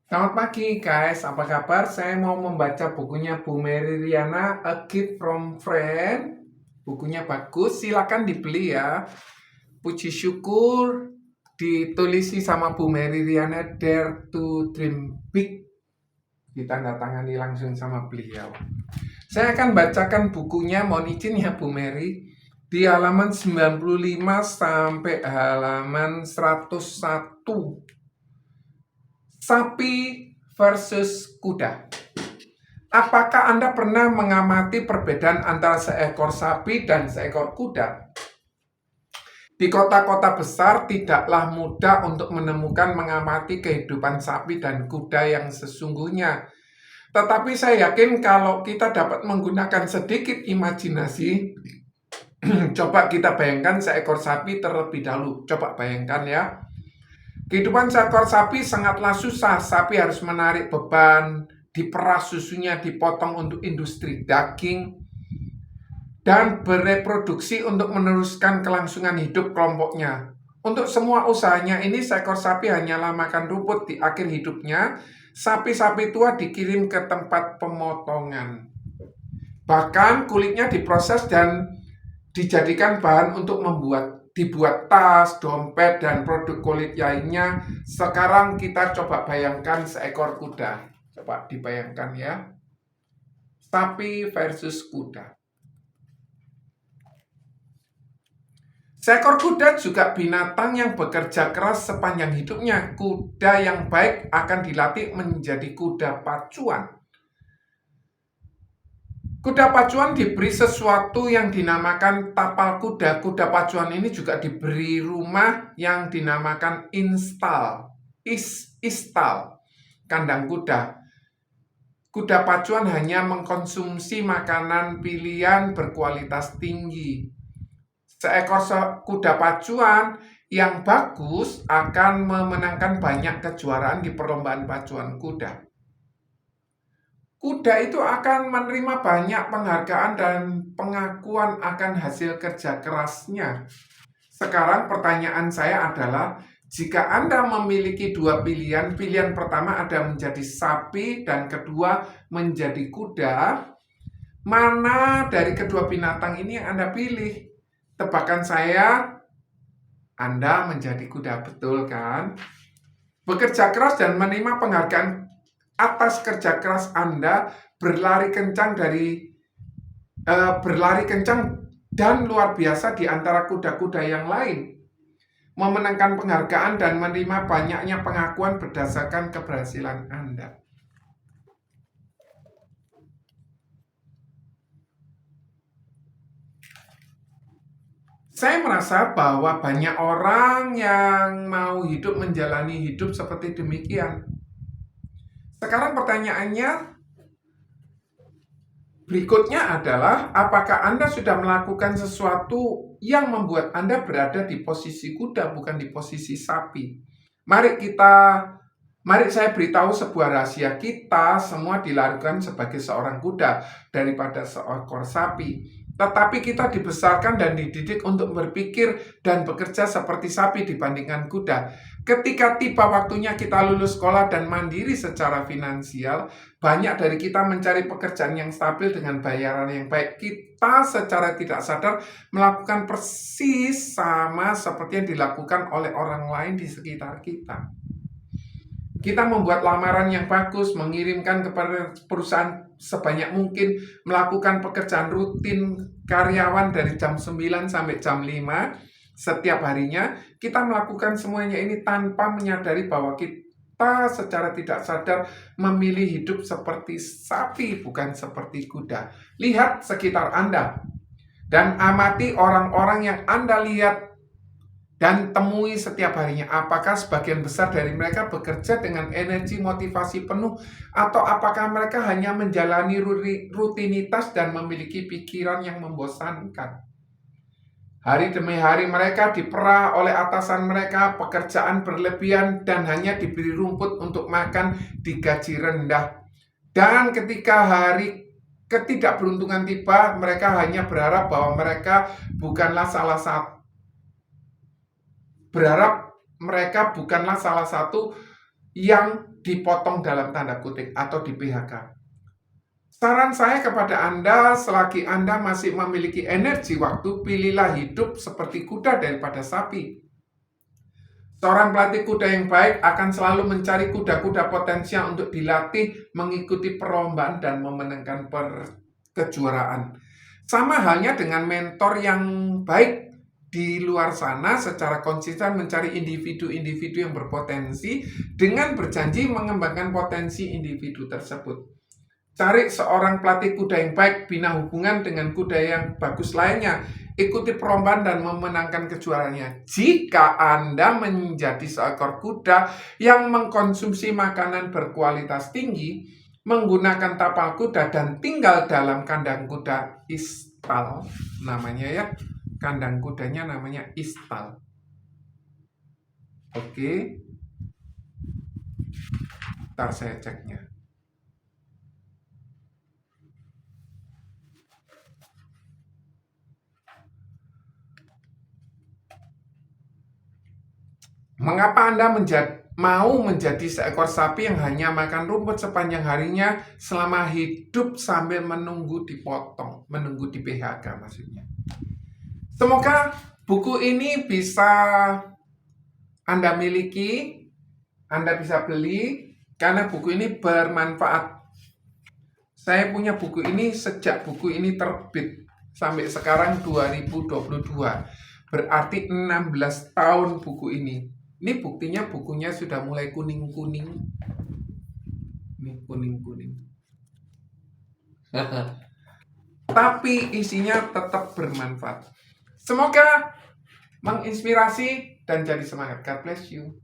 Selamat pagi guys, apa kabar? Saya mau membaca bukunya Bu Mary Riana, A Gift from Friend. Bukunya bagus, silakan dibeli ya. Puji syukur ditulisi sama Bu Mary Riana, Dare to Dream Big. Ditandatangani langsung sama beliau. Saya akan bacakan bukunya, mohon izin ya Bu Mary. Di halaman 95 sampai halaman 101. Sapi versus kuda. Apakah Anda pernah mengamati perbedaan antara seekor sapi dan seekor kuda? Di kota-kota besar tidaklah mudah untuk menemukan mengamati kehidupan sapi dan kuda yang sesungguhnya. Tetapi saya yakin kalau kita dapat menggunakan sedikit imajinasi, coba kita bayangkan seekor sapi terlebih dahulu. Coba bayangkan ya. Kehidupan seekor sapi sangatlah susah. Sapi harus menarik beban, diperas susunya, dipotong untuk industri daging, dan bereproduksi untuk meneruskan kelangsungan hidup kelompoknya. Untuk semua usahanya ini, seekor sapi hanyalah makan rumput. Di akhir hidupnya, sapi-sapi tua dikirim ke tempat pemotongan. Bahkan kulitnya diproses dan dijadikan bahan untuk dibuat tas, dompet, dan produk kulit lainnya. Sekarang kita coba bayangkan seekor kuda. Coba dibayangkan ya. Sapi versus kuda. Seekor kuda juga binatang yang bekerja keras sepanjang hidupnya. Kuda yang baik akan dilatih menjadi kuda pacuan. Kuda pacuan diberi sesuatu yang dinamakan tapal kuda. Kuda pacuan ini juga diberi rumah yang dinamakan istal, kandang kuda. Kuda pacuan hanya mengkonsumsi makanan pilihan berkualitas tinggi. Seekor kuda pacuan yang bagus akan memenangkan banyak kejuaraan di perlombaan pacuan kuda. Kuda itu akan menerima banyak penghargaan dan pengakuan akan hasil kerja kerasnya. Sekarang pertanyaan saya adalah, jika Anda memiliki dua pilihan, pilihan pertama ada menjadi sapi dan kedua menjadi kuda, mana dari kedua binatang ini yang Anda pilih? Tebakan saya, Anda menjadi kuda, betul kan? Bekerja keras dan menerima penghargaan atas kerja keras Anda, berlari kencang dan luar biasa di antara kuda-kuda yang lain, memenangkan penghargaan dan menerima banyaknya pengakuan berdasarkan keberhasilan Anda. Saya merasa bahwa banyak orang yang mau menjalani hidup seperti demikian. Sekarang pertanyaannya berikutnya adalah, apakah Anda sudah melakukan sesuatu yang membuat Anda berada di posisi kuda, bukan di posisi sapi? Mari saya beritahu sebuah rahasia. Kita semua dilahirkan sebagai seorang kuda daripada seekor sapi. Tetapi kita dibesarkan dan dididik untuk berpikir dan bekerja seperti sapi dibandingkan kuda. Ketika tiba waktunya kita lulus sekolah dan mandiri secara finansial, banyak dari kita mencari pekerjaan yang stabil dengan bayaran yang baik. Kita secara tidak sadar melakukan persis sama seperti yang dilakukan oleh orang lain di sekitar kita. Kita membuat lamaran yang bagus, mengirimkan kepada perusahaan sebanyak mungkin, melakukan pekerjaan rutin karyawan dari jam 9 sampai jam 5 setiap harinya. Kita melakukan semuanya ini tanpa menyadari bahwa kita secara tidak sadar memilih hidup seperti sapi, bukan seperti kuda. Lihat sekitar Anda dan amati orang-orang yang Anda lihat dan temui setiap harinya. Apakah sebagian besar dari mereka bekerja dengan energi motivasi penuh, atau apakah mereka hanya menjalani rutinitas dan memiliki pikiran yang membosankan? Hari demi hari mereka diperah oleh atasan mereka, pekerjaan berlebihan, dan hanya diberi rumput untuk makan, digaji rendah. Dan ketika hari ketidakberuntungan tiba, mereka hanya berharap bahwa mereka bukanlah salah satu yang dipotong dalam tanda kutip atau di PHK. Saran saya kepada Anda, selagi Anda masih memiliki energi waktu, pilihlah hidup seperti kuda daripada sapi. Seorang pelatih kuda yang baik akan selalu mencari kuda-kuda potensial untuk dilatih mengikuti perlombaan dan memenangkan kejuaraan. Sama halnya dengan mentor yang baik di luar sana secara konsisten mencari individu-individu yang berpotensi dengan berjanji mengembangkan potensi individu tersebut. Cari seorang pelatih kuda yang baik, bina hubungan dengan kuda yang bagus lainnya, ikuti perlombaan dan memenangkan kejuaraannya. Jika Anda menjadi seekor kuda yang mengkonsumsi makanan berkualitas tinggi, menggunakan tapal kuda dan tinggal dalam kandang kuda istal, namanya ya, kandang kudanya namanya istal. Oke, ntar saya ceknya. Mengapa Anda mau menjadi seekor sapi yang hanya makan rumput sepanjang harinya selama hidup sambil menunggu dipotong, menunggu di PHK maksudnya. Semoga buku ini bisa Anda miliki, Anda bisa beli, karena buku ini bermanfaat. Saya punya buku ini sejak buku ini terbit sampai sekarang 2022. Berarti 16 tahun buku ini. Ini buktinya bukunya sudah mulai kuning-kuning. Ini kuning-kuning. Tapi isinya tetap bermanfaat. Semoga menginspirasi dan jadi semangat. God bless you.